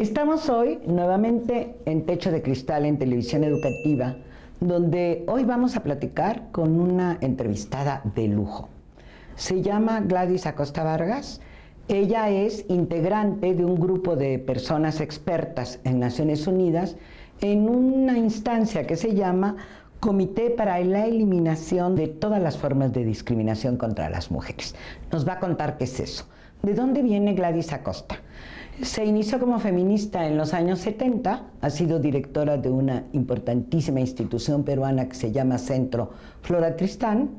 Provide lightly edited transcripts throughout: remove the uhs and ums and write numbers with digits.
Estamos hoy nuevamente en Techo de Cristal en Televisión Educativa, donde hoy vamos a platicar con una entrevistada de lujo. Se llama Gladys Acosta Vargas. Ella es integrante de un grupo de personas expertas en Naciones Unidas en una instancia que se llama Comité para la Eliminación de todas las formas de discriminación contra las mujeres. Nos va a contar qué es eso. ¿De dónde viene Gladys Acosta? Se inició como feminista en los años 70, ha sido directora de una importantísima institución peruana que se llama Centro Flora Tristán.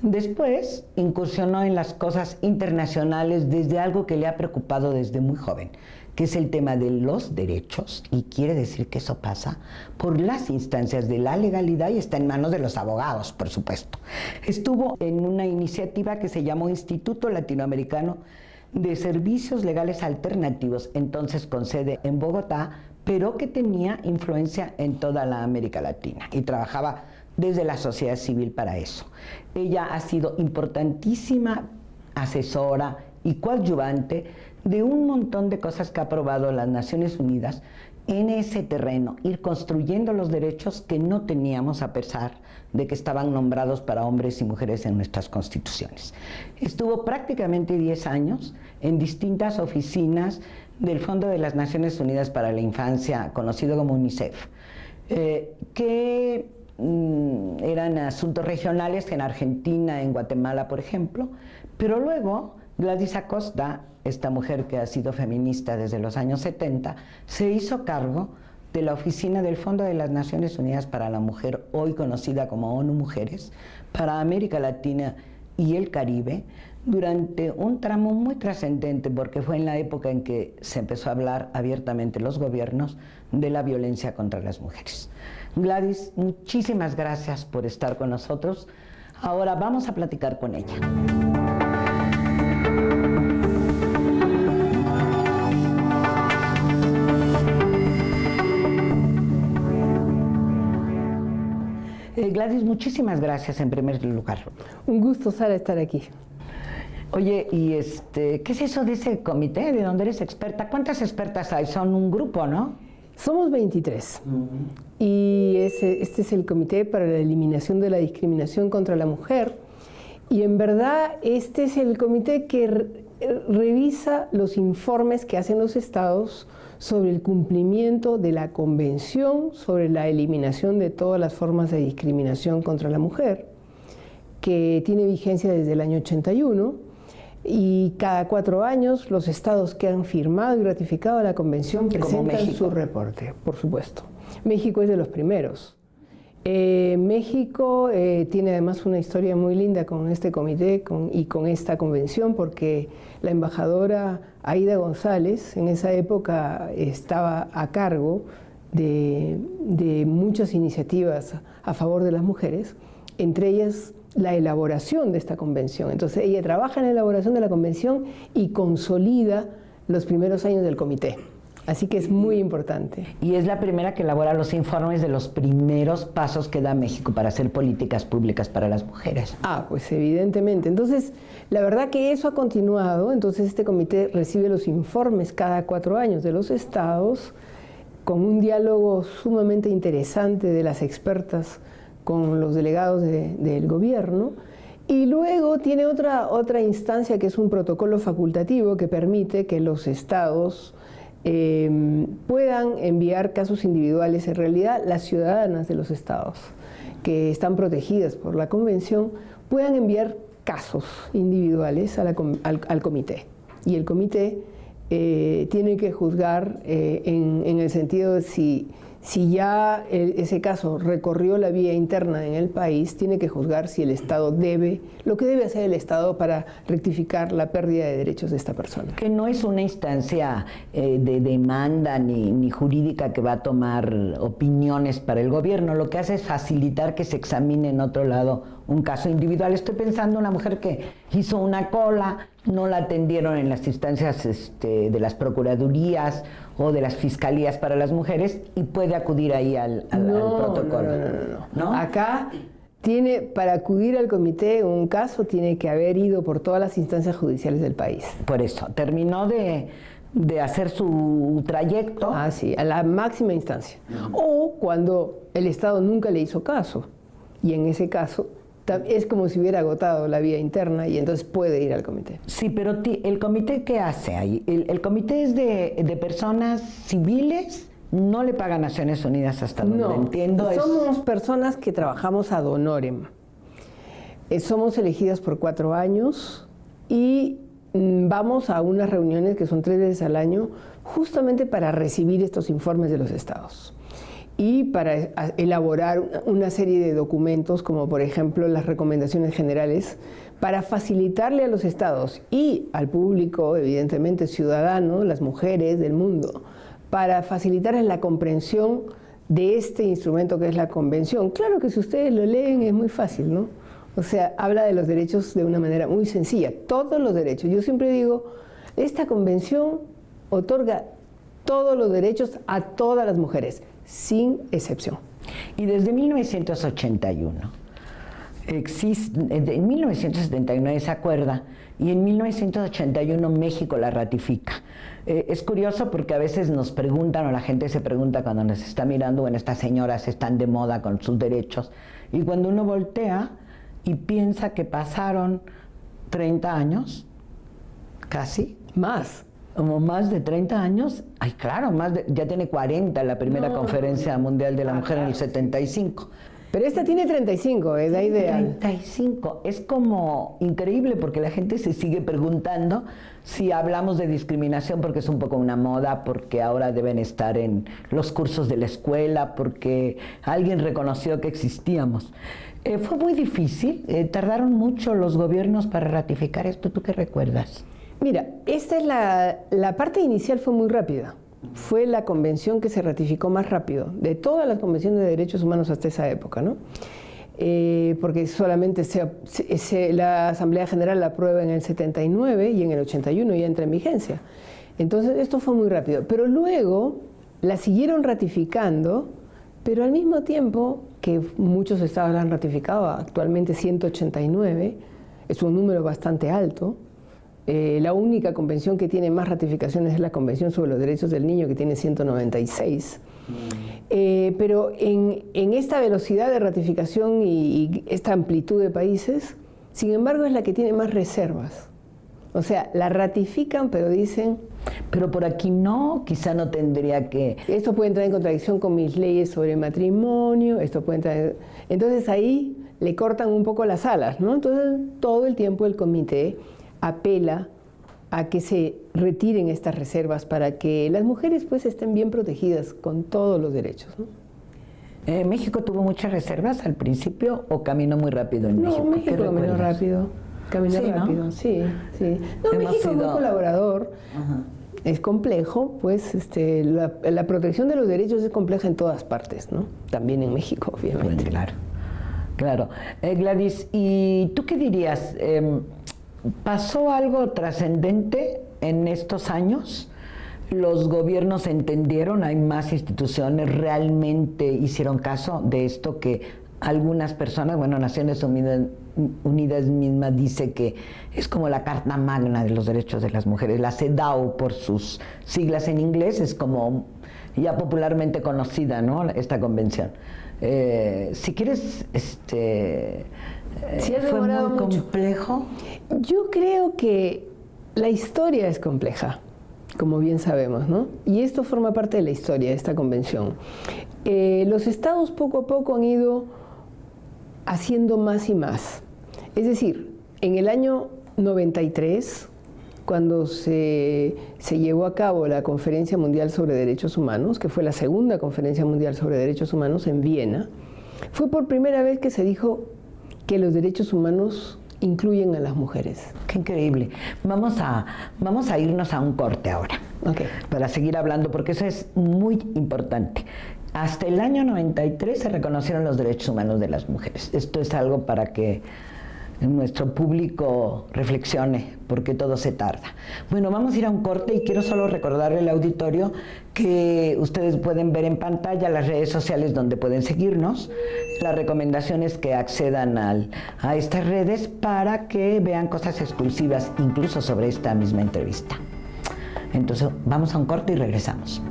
Después incursionó en las cosas internacionales desde algo que le ha preocupado desde muy joven, que es el tema de los derechos, y quiere decir que eso pasa por las instancias de la legalidad y está en manos de los abogados, por supuesto. Estuvo en una iniciativa que se llamó Instituto Latinoamericano de Servicios Legales Alternativos, entonces con sede en Bogotá, pero que tenía influencia en toda la América Latina y trabajaba desde la sociedad civil para eso. Ella ha sido importantísima asesora y coadyuvante de un montón de cosas que ha aprobado las Naciones Unidas en ese terreno, ir construyendo los derechos que no teníamos a pesar de que estaban nombrados para hombres y mujeres en nuestras constituciones. Estuvo prácticamente 10 años en distintas oficinas del Fondo de las Naciones Unidas para la Infancia, conocido como UNICEF, que eran asuntos regionales en Argentina, en Guatemala, por ejemplo, pero luego Gladys Acosta, esta mujer que ha sido feminista desde los años 70, se hizo cargo de la oficina del Fondo de las Naciones Unidas para la Mujer, hoy conocida como ONU Mujeres, para América Latina y el Caribe, durante un tramo muy trascendente, porque fue en la época en que se empezó a hablar abiertamente los gobiernos de la violencia contra las mujeres. Gladys, muchísimas gracias por estar con nosotros. Ahora vamos a platicar con ella. Gladys, muchísimas gracias en primer lugar. Un gusto, Sara, estar aquí. Oye, y ¿qué es eso de ese comité de donde eres experta? ¿Cuántas expertas hay? Son un grupo, ¿no? Somos 23. Y este es el Comité para la Eliminación de la Discriminación contra la Mujer. Y en verdad este es el comité que revisa los informes que hacen los estados sobre el cumplimiento de la Convención sobre la Eliminación de todas las formas de discriminación contra la mujer, que tiene vigencia desde el año 81, y cada 4 años los estados que han firmado y ratificado la Convención presentan su reporte, por supuesto. México es de los primeros. México tiene además una historia muy linda con este comité y con esta convención, porque la embajadora Aida González en esa época estaba a cargo de muchas iniciativas a favor de las mujeres, entre ellas la elaboración de esta convención. Entonces ella trabaja en la elaboración de la convención y consolida los primeros años del comité. Así que es muy importante. Y es la primera que elabora los informes de los primeros pasos que da México para hacer políticas públicas para las mujeres. Ah, pues evidentemente. Entonces, la verdad que eso ha continuado. Entonces, este comité recibe los informes cada 4 años de los estados, con un diálogo sumamente interesante de las expertas con los delegados del gobierno. Y luego tiene otra instancia que es un protocolo facultativo que permite que los estados puedan enviar casos individuales. En realidad, las ciudadanas de los estados que están protegidas por la convención puedan enviar casos individuales al comité. Y el comité tiene que juzgar en el sentido de si ya ese caso recorrió la vía interna en el país, tiene que juzgar si el Estado lo que debe hacer el Estado para rectificar la pérdida de derechos de esta persona. Que no es una instancia de demanda ni jurídica que va a tomar opiniones para el gobierno, lo que hace es facilitar que se examine en otro lado un caso individual. Estoy pensando en una mujer que hizo una cola, no la atendieron en las instancias de las procuradurías o de las fiscalías para las mujeres y puede acudir ahí al protocolo. No. Acá para acudir al comité un caso tiene que haber ido por todas las instancias judiciales del país. Por eso, terminó de de hacer su trayecto. Ah, sí, a la máxima instancia. O cuando el Estado nunca le hizo caso. Y en ese caso es como si hubiera agotado la vía interna y entonces puede ir al comité. Sí, pero ¿el comité qué hace ahí? ¿El comité es de personas civiles? No le paga Naciones Unidas hasta donde entiendo. Somos personas que trabajamos ad honorem. Somos elegidas por 4 años y vamos a unas reuniones que son 3 veces al año justamente para recibir estos informes de los estados y para elaborar una serie de documentos como por ejemplo las recomendaciones generales para facilitarle a los estados y al público, evidentemente ciudadano, las mujeres del mundo, para facilitarles la comprensión de este instrumento que es la convención. Claro que si ustedes lo leen es muy fácil, ¿no? O sea, habla de los derechos de una manera muy sencilla, todos los derechos. Yo siempre digo, esta convención otorga todos los derechos a todas las mujeres, sin excepción. Y desde 1981, en 1979 se acuerda y en 1981 México la ratifica. Es curioso porque a veces nos preguntan, o la gente se pregunta cuando nos está mirando, bueno, estas señoras están de moda con sus derechos, y cuando uno voltea y piensa que pasaron 30 años, casi. Más. Como más de 30 años, ay claro, ya tiene 40 la primera conferencia mundial de la mujer en el 75. Pero esta tiene 35, da idea. 35, es como increíble porque la gente se sigue preguntando si hablamos de discriminación porque es un poco una moda, porque ahora deben estar en los cursos de la escuela, porque alguien reconoció que existíamos. Fue muy difícil, tardaron mucho los gobiernos para ratificar esto, ¿tú qué recuerdas? Mira, esta es la parte inicial fue muy rápida. Fue la convención que se ratificó más rápido de todas las convenciones de derechos humanos hasta esa época, ¿no? Porque solamente la Asamblea General la aprueba en el 79 y en el 81 ya entra en vigencia. Entonces esto fue muy rápido. Pero luego la siguieron ratificando, pero al mismo tiempo que muchos estados la han ratificado, actualmente 189, es un número bastante alto. La única convención que tiene más ratificaciones es la Convención sobre los Derechos del Niño, que tiene 196. Pero en esta velocidad de ratificación y esta amplitud de países, sin embargo, es la que tiene más reservas. O sea, la ratifican, pero dicen... Pero por aquí no, quizá no tendría que... Esto puede entrar en contradicción con mis leyes sobre matrimonio, esto puede entrar... Entonces ahí le cortan un poco las alas, ¿no? Entonces todo el tiempo el comité apela a que se retiren estas reservas para que las mujeres pues estén bien protegidas con todos los derechos, ¿no? ¿México tuvo muchas reservas al principio o caminó muy rápido en México? No, México caminó rápido. Caminó rápido, ¿no? Sí. No, México es muy colaborador. Ajá. Es complejo, pues la protección de los derechos es compleja en todas partes, ¿no? También en México, obviamente. Bueno, claro. Gladys, ¿y tú qué dirías? ¿Pasó algo trascendente en estos años? ¿Los gobiernos entendieron? ¿Hay más instituciones? ¿Realmente hicieron caso de esto que algunas personas, bueno, Naciones Unidas misma dice que es como la Carta Magna de los Derechos de las Mujeres, la CEDAW por sus siglas en inglés, es como ya popularmente conocida, ¿no? Esta convención. Si quieres, sí, fue muy complejo. Yo creo que la historia es compleja, como bien sabemos, ¿no? Y esto forma parte de la historia de esta convención. Los estados poco a poco han ido haciendo más y más. Es decir, en el año 93, cuando se llevó a cabo la Conferencia Mundial sobre Derechos Humanos, que fue la segunda Conferencia Mundial sobre Derechos Humanos en Viena, fue por primera vez que se dijo que los derechos humanos incluyen a las mujeres. Qué increíble. Vamos a irnos a un corte ahora, para seguir hablando, porque eso es muy importante. Hasta el año 93 se reconocieron los derechos humanos de las mujeres. Esto es algo para que nuestro público reflexione, porque todo se tarda. Bueno, vamos a ir a un corte y quiero solo recordarle al auditorio que ustedes pueden ver en pantalla las redes sociales donde pueden seguirnos. La recomendación es que accedan a estas redes para que vean cosas exclusivas, incluso sobre esta misma entrevista. Entonces, vamos a un corte y regresamos.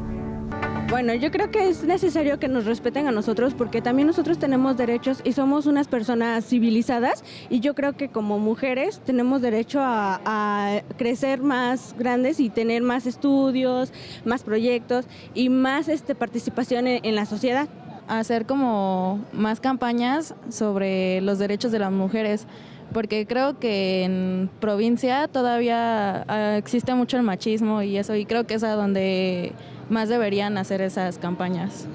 Bueno, yo creo que es necesario que nos respeten a nosotros porque también nosotros tenemos derechos y somos unas personas civilizadas y yo creo que como mujeres tenemos derecho a crecer más grandes y tener más estudios, más proyectos y más participación en la sociedad. Hacer como más campañas sobre los derechos de las mujeres, porque creo que en provincia todavía existe mucho el machismo y eso, y creo que es a donde más deberían hacer esas campañas.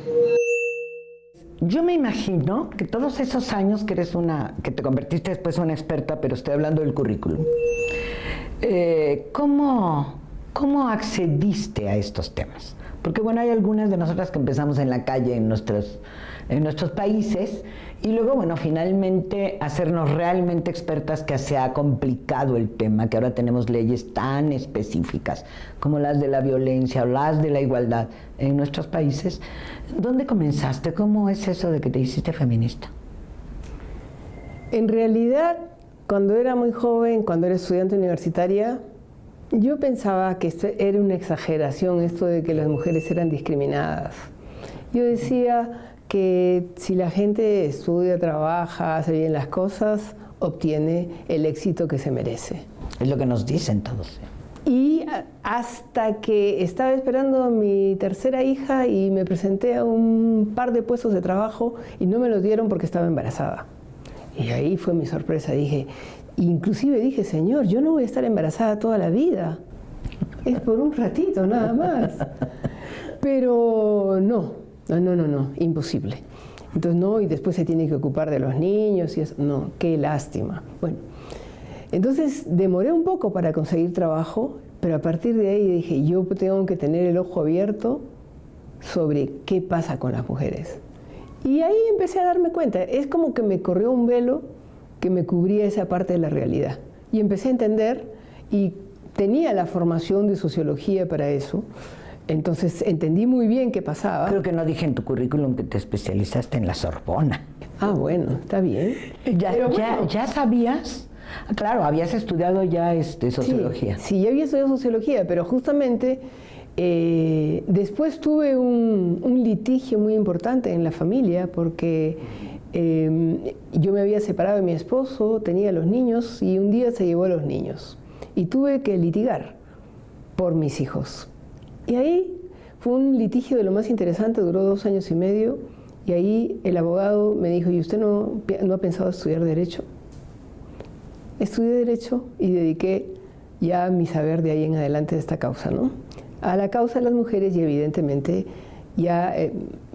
Yo me imagino que todos esos años que que te convertiste después en una experta, pero estoy hablando del currículum, ¿cómo accediste a estos temas? Porque bueno, hay algunas de nosotras que empezamos en la calle en nuestros países y luego, bueno, finalmente hacernos realmente expertas, que se ha complicado el tema, que ahora tenemos leyes tan específicas como las de la violencia o las de la igualdad en nuestros países. ¿Dónde comenzaste? ¿Cómo es eso de que te hiciste feminista? En realidad, cuando era muy joven, cuando era estudiante universitaria, yo pensaba que esto era una exageración, esto de que las mujeres eran discriminadas. Yo decía que si la gente estudia, trabaja, hace bien las cosas, obtiene el éxito que se merece. Es lo que nos dicen todos. Y hasta que estaba esperando a mi tercera hija y me presenté a un par de puestos de trabajo y no me los dieron porque estaba embarazada. Y ahí fue mi sorpresa, inclusive dije, Señor, yo no voy a estar embarazada toda la vida, es por un ratito nada más. Pero no, imposible. Entonces no, y después se tiene que ocupar de los niños y eso, no, qué lástima. Bueno, entonces demoré un poco para conseguir trabajo, pero a partir de ahí dije, yo tengo que tener el ojo abierto sobre qué pasa con las mujeres. Y ahí empecé a darme cuenta, es como que me corrió un velo que me cubría esa parte de la realidad. Y empecé a entender, y tenía la formación de sociología para eso, entonces entendí muy bien qué pasaba. Creo que no dije en tu currículum que te especializaste en la Sorbona. Ah, bueno, está bien. ¿Ya sabías? Claro, habías estudiado ya sociología. Sí, ya había estudiado sociología, pero justamente después tuve un litigio muy importante en la familia porque yo me había separado de mi esposo, tenía los niños y un día se llevó a los niños. Y tuve que litigar por mis hijos. Y ahí fue un litigio de lo más interesante, duró 2 años y medio. Y ahí el abogado me dijo, ¿y usted no ha pensado estudiar Derecho? Estudié Derecho y dediqué ya mi saber de ahí en adelante a esta causa, ¿no? A la causa de las mujeres y evidentemente ya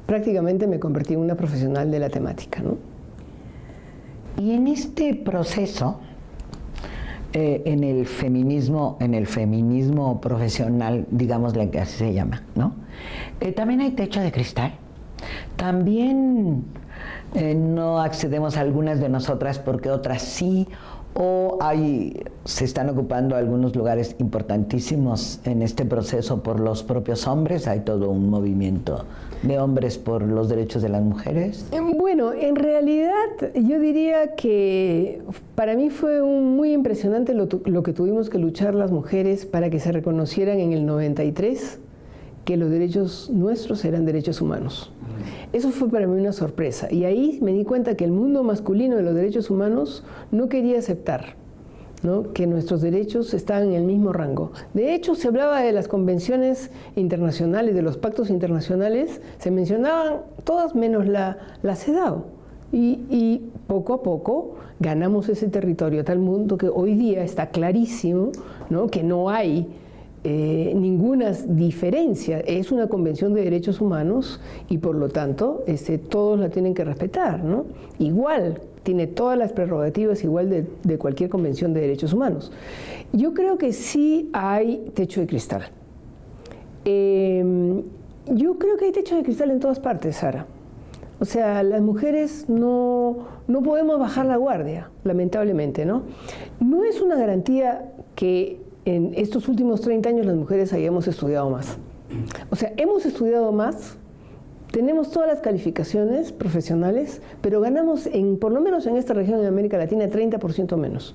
prácticamente me convertí en una profesional de la temática, ¿no? Y en este proceso, en el feminismo profesional, digámosle que así se llama, ¿no? También hay techo de cristal. También no accedemos a algunas de nosotras porque otras sí, o se están ocupando algunos lugares importantísimos en este proceso por los propios hombres. Hay todo un movimiento de hombres por los derechos de las mujeres. Bueno, en realidad yo diría que para mí fue muy impresionante lo que tuvimos que luchar las mujeres para que se reconocieran en el 93 que los derechos nuestros eran derechos humanos. Eso fue para mí una sorpresa. Y ahí me di cuenta que el mundo masculino de los derechos humanos no quería aceptar, ¿no?, que nuestros derechos estaban en el mismo rango. De hecho, se hablaba de las convenciones internacionales, de los pactos internacionales, se mencionaban todas menos la CEDAW. Y poco a poco ganamos ese territorio a tal punto que hoy día está clarísimo, ¿no?, que no hay ninguna diferencia. Es una convención de derechos humanos y por lo tanto todos la tienen que respetar, ¿no? Igual, tiene todas las prerrogativas igual de cualquier convención de derechos humanos. Yo creo que sí hay techo de cristal. Yo creo que hay techo de cristal en todas partes, Sara. O sea, las mujeres no podemos bajar la guardia, lamentablemente, ¿no? No es una garantía que en estos últimos 30 años las mujeres hayamos estudiado más. O sea, hemos estudiado más, tenemos todas las calificaciones profesionales, pero ganamos, por lo menos en esta región de América Latina, 30% menos.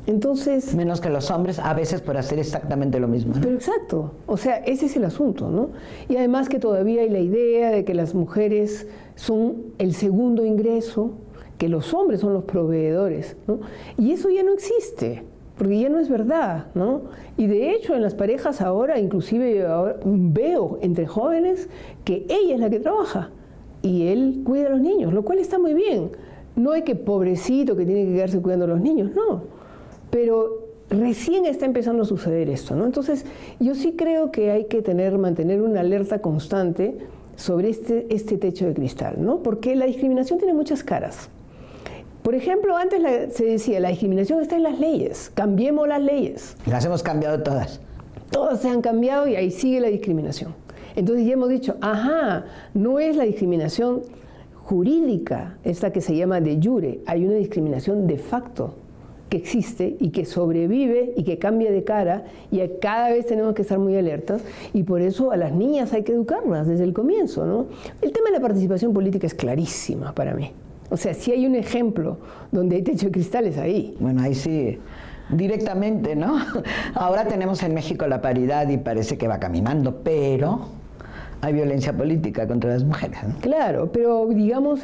Entonces... Menos que los hombres, a veces por hacer exactamente lo mismo, ¿no? Pero exacto, o sea, ese es el asunto, ¿no? Y además que todavía hay la idea de que las mujeres son el segundo ingreso, que los hombres son los proveedores, ¿no? Y eso ya no existe, porque ya no es verdad, ¿no? Y de hecho en las parejas ahora, inclusive ahora, veo entre jóvenes que ella es la que trabaja y él cuida a los niños, lo cual está muy bien. No hay que pobrecito que tiene que quedarse cuidando a los niños, no. Pero recién está empezando a suceder esto, ¿no? Entonces, yo sí creo que hay que mantener una alerta constante sobre este techo de cristal, ¿no? Porque la discriminación tiene muchas caras. Por ejemplo, antes se decía, la discriminación está en las leyes, cambiemos las leyes. Las hemos cambiado todas. Todas se han cambiado y ahí sigue la discriminación. Entonces ya hemos dicho, ajá, no es la discriminación jurídica, esta que se llama de jure, hay una discriminación de facto que existe y que sobrevive y que cambia de cara y cada vez tenemos que estar muy alertas y por eso a las niñas hay que educarlas desde el comienzo, ¿no? El tema de la participación política es clarísima para mí. O sea, si hay un ejemplo donde hay techo de cristal es ahí. Bueno, ahí sí, directamente, ¿no? Ahora tenemos en México la paridad y parece que va caminando, pero hay violencia política contra las mujeres, ¿no? Claro, pero digamos,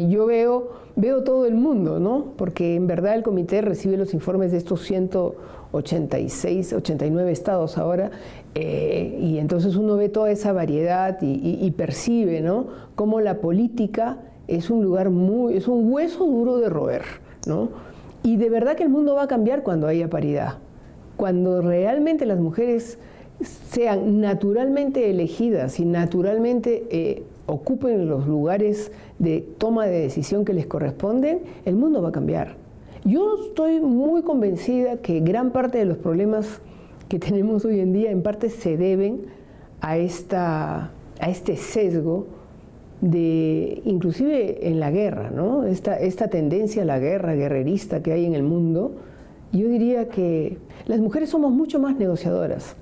yo veo todo el mundo, ¿no? Porque en verdad el comité recibe los informes de estos 186, 89 estados ahora, y entonces uno ve toda esa variedad y percibe, ¿no? Cómo la política es un lugar es un hueso duro de roer, ¿no? Y de verdad que el mundo va a cambiar cuando haya paridad, cuando realmente las mujeres sean naturalmente elegidas y naturalmente ocupen los lugares de toma de decisión que les corresponden, el mundo va a cambiar. Yo estoy muy convencida que gran parte de los problemas que tenemos hoy en día en parte se deben a este sesgo de, inclusive en la guerra, ¿no? Esta tendencia a la guerra guerrerista que hay en el mundo. Yo diría que las mujeres somos mucho más negociadoras.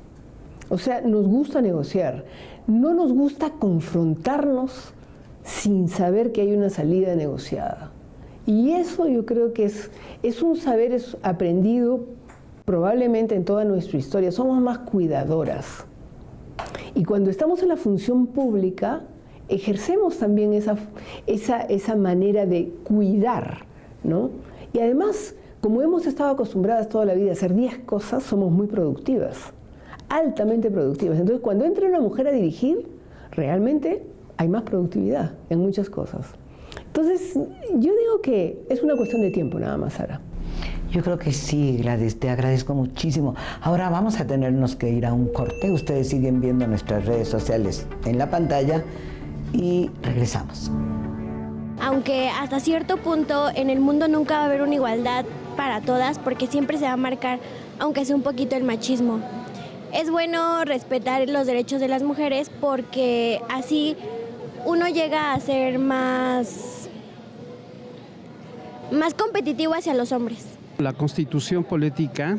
O sea, nos gusta negociar, no nos gusta confrontarnos sin saber que hay una salida negociada. Y eso yo creo que es un saber aprendido probablemente en toda nuestra historia. Somos más cuidadoras. Y cuando estamos en la función pública, ejercemos también esa manera de cuidar, ¿no? Y además, como hemos estado acostumbradas toda la vida a hacer 10 cosas, somos muy productivas. Altamente productivas. Entonces, cuando entra una mujer a dirigir, realmente hay más productividad en muchas cosas. Entonces, yo digo que es una cuestión de tiempo nada más, Sara. Yo creo que sí, Gladys, te agradezco muchísimo. Ahora vamos a tenernos que ir a un corte. Ustedes siguen viendo nuestras redes sociales en la pantalla y regresamos. Aunque hasta cierto punto en el mundo nunca va a haber una igualdad para todas, porque siempre se va a marcar, aunque sea un poquito, el machismo. Es bueno respetar los derechos de las mujeres porque así uno llega a ser más competitivo hacia los hombres. La Constitución política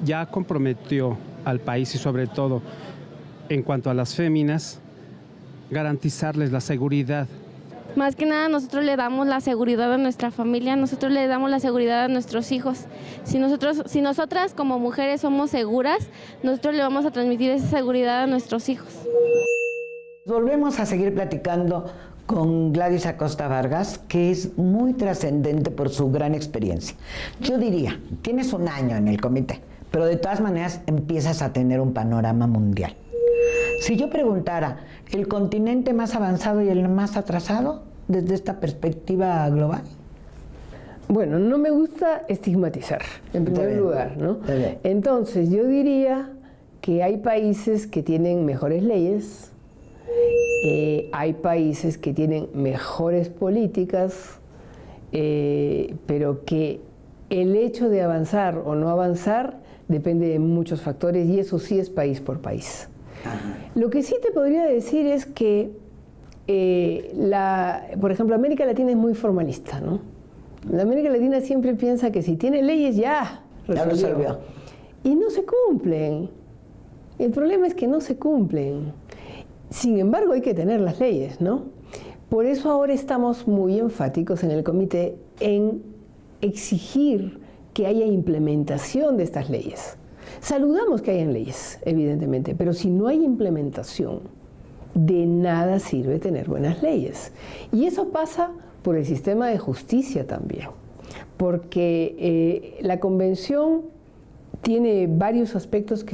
ya comprometió al país y sobre todo en cuanto a las féminas, garantizarles la seguridad. Más que nada nosotros le damos la seguridad a nuestra familia, nosotros le damos la seguridad a nuestros hijos. Si nosotras como mujeres somos seguras, nosotros le vamos a transmitir esa seguridad a nuestros hijos. Volvemos a seguir platicando con Gladys Acosta Vargas, que es muy trascendente por su gran experiencia. Yo diría, tienes un año en el comité, pero de todas maneras empiezas a tener un panorama mundial. Si yo preguntara, ¿el continente más avanzado y el más atrasado desde esta perspectiva global? Bueno, no me gusta estigmatizar, en primer lugar, ¿no? Entonces, yo diría que hay países que tienen mejores leyes, hay países que tienen mejores políticas, pero que el hecho de avanzar o no avanzar depende de muchos factores y eso sí es país por país. Ajá. Lo que sí te podría decir es que, por ejemplo, América Latina es muy formalista, ¿no? La América Latina siempre piensa que si tiene leyes ya resolvió. Y no se cumplen. El problema es que no se cumplen. Sin embargo, hay que tener las leyes, ¿no? Por eso ahora estamos muy enfáticos en el comité en exigir que haya implementación de estas leyes. Saludamos que hayan leyes, evidentemente, pero si no hay implementación, de nada sirve tener buenas leyes. Y eso pasa por el sistema de justicia también, porque la Convención tiene varios aspectos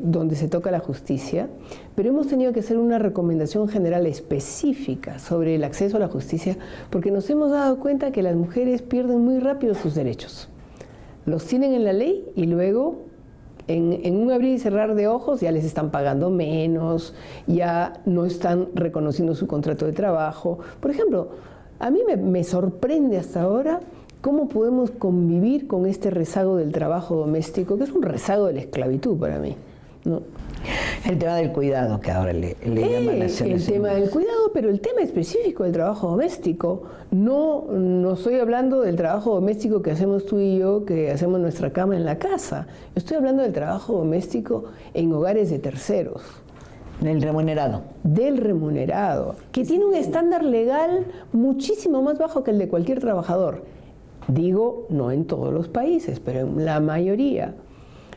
donde se toca la justicia, pero hemos tenido que hacer una recomendación general específica sobre el acceso a la justicia, porque nos hemos dado cuenta que las mujeres pierden muy rápido sus derechos. Los tienen en la ley y luego, en un abrir y cerrar de ojos, ya les están pagando menos, ya no están reconociendo su contrato de trabajo. Por ejemplo, a mí me sorprende hasta ahora cómo podemos convivir con este rezago del trabajo doméstico, que es un rezago de la esclavitud para mí, ¿no? El tema del cuidado, que ahora le llaman así. El tema del cuidado, pero el tema específico del trabajo doméstico. No estoy hablando del trabajo doméstico que hacemos tú y yo, que hacemos nuestra cama en la casa. Estoy hablando del trabajo doméstico en hogares de terceros. Del remunerado. Del remunerado, que tiene un estándar legal muchísimo más bajo que el de cualquier trabajador. Digo, no en todos los países, pero en la mayoría.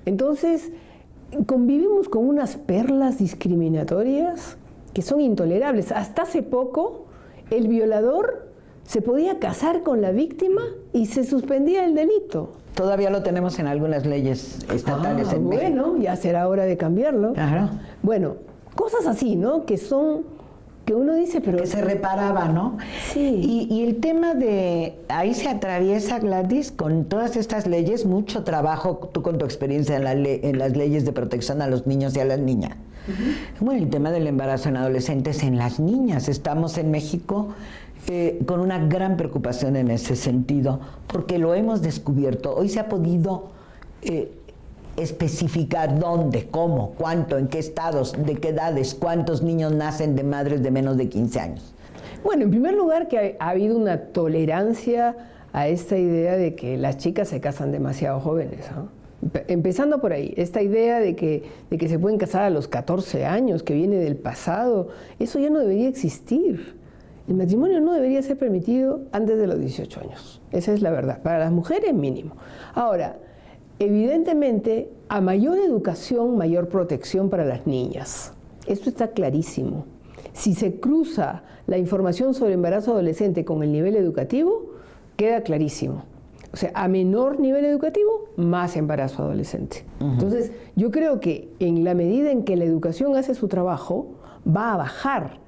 Entonces, convivimos con unas perlas discriminatorias que son intolerables. Hasta hace poco, el violador se podía casar con la víctima y se suspendía el delito. Todavía lo tenemos en algunas leyes estatales en México. Bueno, ya será hora de cambiarlo. Claro. Bueno, cosas así, ¿no? Que uno dice, pero... Que se reparaba, ¿no? Sí. Y el tema de... Ahí se atraviesa, Gladys, con todas estas leyes, mucho trabajo, tú con tu experiencia en las leyes de protección a los niños y a las niñas. Bueno, el tema del embarazo en adolescentes en las niñas. Estamos en México con una gran preocupación en ese sentido, porque lo hemos descubierto. Hoy se ha podido... especificar dónde, cómo, cuánto, en qué estados, de qué edades, cuántos niños nacen de madres de menos de 15 años. Bueno, en primer lugar que ha habido una tolerancia a esta idea de que las chicas se casan demasiado jóvenes, ¿no? Empezando por ahí, esta idea de que se pueden casar a los 14 años, que viene del pasado, eso ya no debería existir. El matrimonio no debería ser permitido antes de los 18 años. Esa es la verdad, para las mujeres mínimo. Ahora, evidentemente, a mayor educación, mayor protección para las niñas. Esto está clarísimo. Si se cruza la información sobre embarazo adolescente con el nivel educativo, queda clarísimo. O sea, a menor nivel educativo, más embarazo adolescente. Entonces, yo creo que en la medida en que la educación hace su trabajo, va a bajar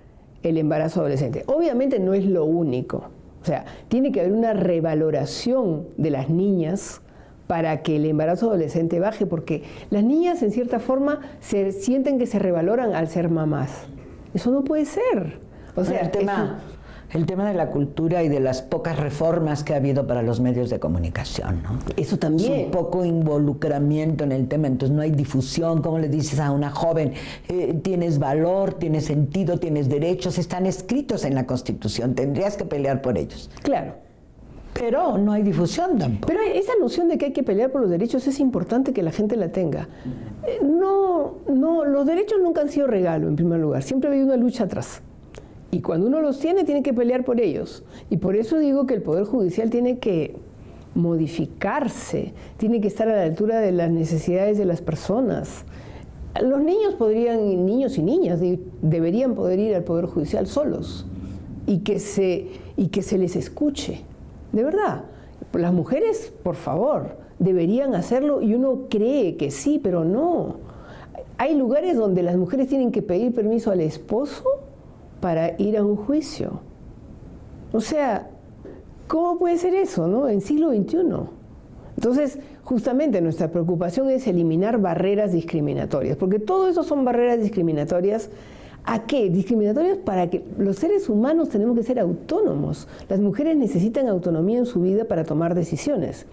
el embarazo adolescente. Obviamente no es lo único. O sea, tiene que haber una revaloración de las niñas para que el embarazo adolescente baje, porque las niñas en cierta forma se sienten que se revaloran al ser mamás. Eso no puede ser. O sea, el tema de la cultura y de las pocas reformas que ha habido para los medios de comunicación, ¿no? Eso también. Es un poco involucramiento en el tema, entonces no hay difusión. ¿Cómo le dices a una joven? Tienes valor, tienes sentido, tienes derechos, están escritos en la Constitución, tendrías que pelear por ellos. Claro. Pero no hay difusión tampoco. Pero esa noción de que hay que pelear por los derechos es importante que la gente la tenga. No, los derechos nunca han sido regalo, en primer lugar. Siempre ha habido una lucha atrás. Y cuando uno los tiene que pelear por ellos. Y por eso digo que el Poder Judicial tiene que modificarse, tiene que estar a la altura de las necesidades de las personas. Los niños niños y niñas, deberían poder ir al Poder Judicial solos y que se les escuche. De verdad, las mujeres, por favor, deberían hacerlo y uno cree que sí, pero no. Hay lugares donde las mujeres tienen que pedir permiso al esposo para ir a un juicio. O sea, ¿cómo puede ser eso, no? En siglo XXI. Entonces, justamente nuestra preocupación es eliminar barreras discriminatorias, porque todo eso son barreras discriminatorias. ¿A qué? Discriminatorias para que los seres humanos tenemos que ser autónomos. Las mujeres necesitan autonomía en su vida para tomar decisiones.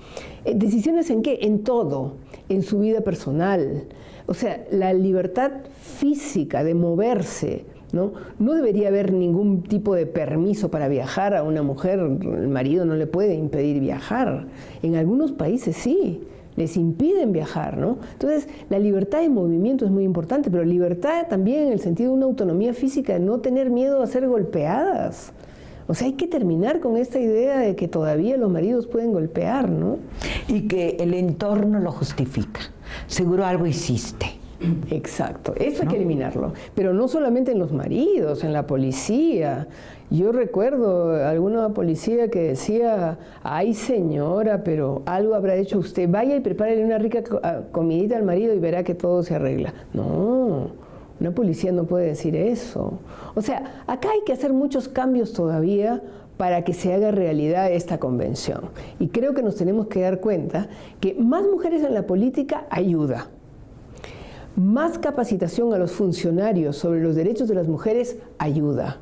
¿Decisiones en qué? En todo. En su vida personal. O sea, la libertad física de moverse, ¿no? No debería haber ningún tipo de permiso para viajar a una mujer. El marido no le puede impedir viajar. En algunos países sí. Les impiden viajar, ¿no? Entonces, la libertad de movimiento es muy importante, pero libertad también en el sentido de una autonomía física, de no tener miedo a ser golpeadas. O sea, hay que terminar con esta idea de que todavía los maridos pueden golpear, ¿no? Y que el entorno lo justifica. Seguro algo hiciste. Exacto, eso hay que eliminarlo. Pero no solamente en los maridos, en la policía. Yo recuerdo alguna policía que decía, ay señora, pero algo habrá hecho usted, vaya y prepárele una rica comidita al marido y verá que todo se arregla. No, una policía no puede decir eso. O sea, acá hay que hacer muchos cambios todavía para que se haga realidad esta convención. Y creo que nos tenemos que dar cuenta que más mujeres en la política ayuda. Más capacitación a los funcionarios sobre los derechos de las mujeres ayuda.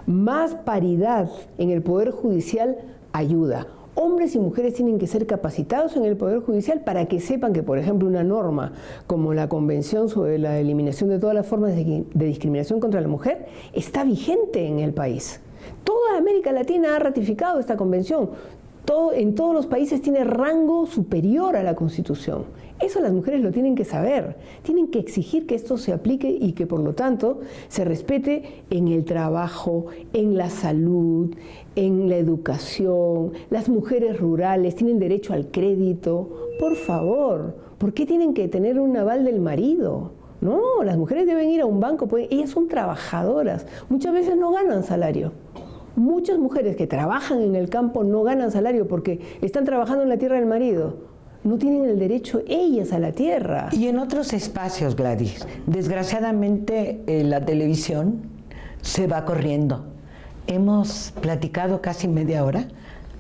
Más paridad en el Poder Judicial ayuda. Hombres y mujeres tienen que ser capacitados en el Poder Judicial para que sepan que, por ejemplo, una norma como la Convención sobre la eliminación de todas las formas de discriminación contra la mujer está vigente en el país. Toda América Latina ha ratificado esta convención. En todos los países tiene rango superior a la Constitución. Eso las mujeres lo tienen que saber. Tienen que exigir que esto se aplique y que, por lo tanto, se respete en el trabajo, en la salud, en la educación. Las mujeres rurales tienen derecho al crédito. Por favor, ¿por qué tienen que tener un aval del marido? No, las mujeres deben ir a un banco. Ellas son trabajadoras. Muchas veces no ganan salario. Muchas mujeres que trabajan en el campo no ganan salario porque están trabajando en la tierra del marido. No tienen el derecho ellas a la tierra. Y en otros espacios, Gladys, desgraciadamente la televisión se va corriendo. Hemos platicado casi media hora,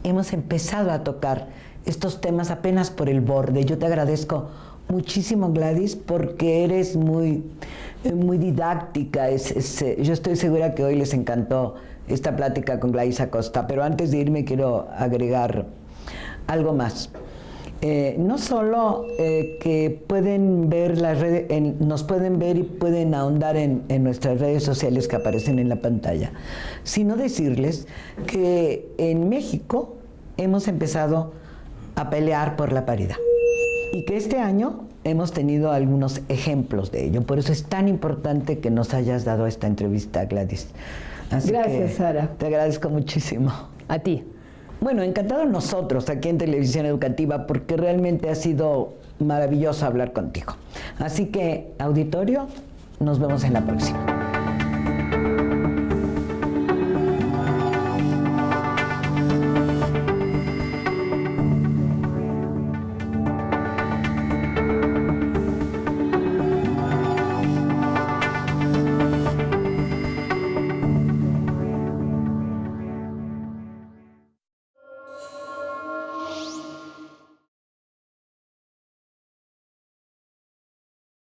hemos empezado a tocar estos temas apenas por el borde. Yo te agradezco muchísimo, Gladys, porque eres muy didáctica. Yo estoy segura que hoy les encantó esta plática con Gladys Acosta, pero antes de irme quiero agregar algo más. No solo que pueden ver las redes, nos pueden ver y pueden ahondar en nuestras redes sociales que aparecen en la pantalla, sino decirles que en México hemos empezado a pelear por la paridad y que este año hemos tenido algunos ejemplos de ello. Por eso es tan importante que nos hayas dado esta entrevista, Gladys. Así Gracias, Sara. Te agradezco muchísimo. A ti. Bueno, encantados nosotros aquí en Televisión Educativa porque realmente ha sido maravilloso hablar contigo. Así que, auditorio, nos vemos en la próxima.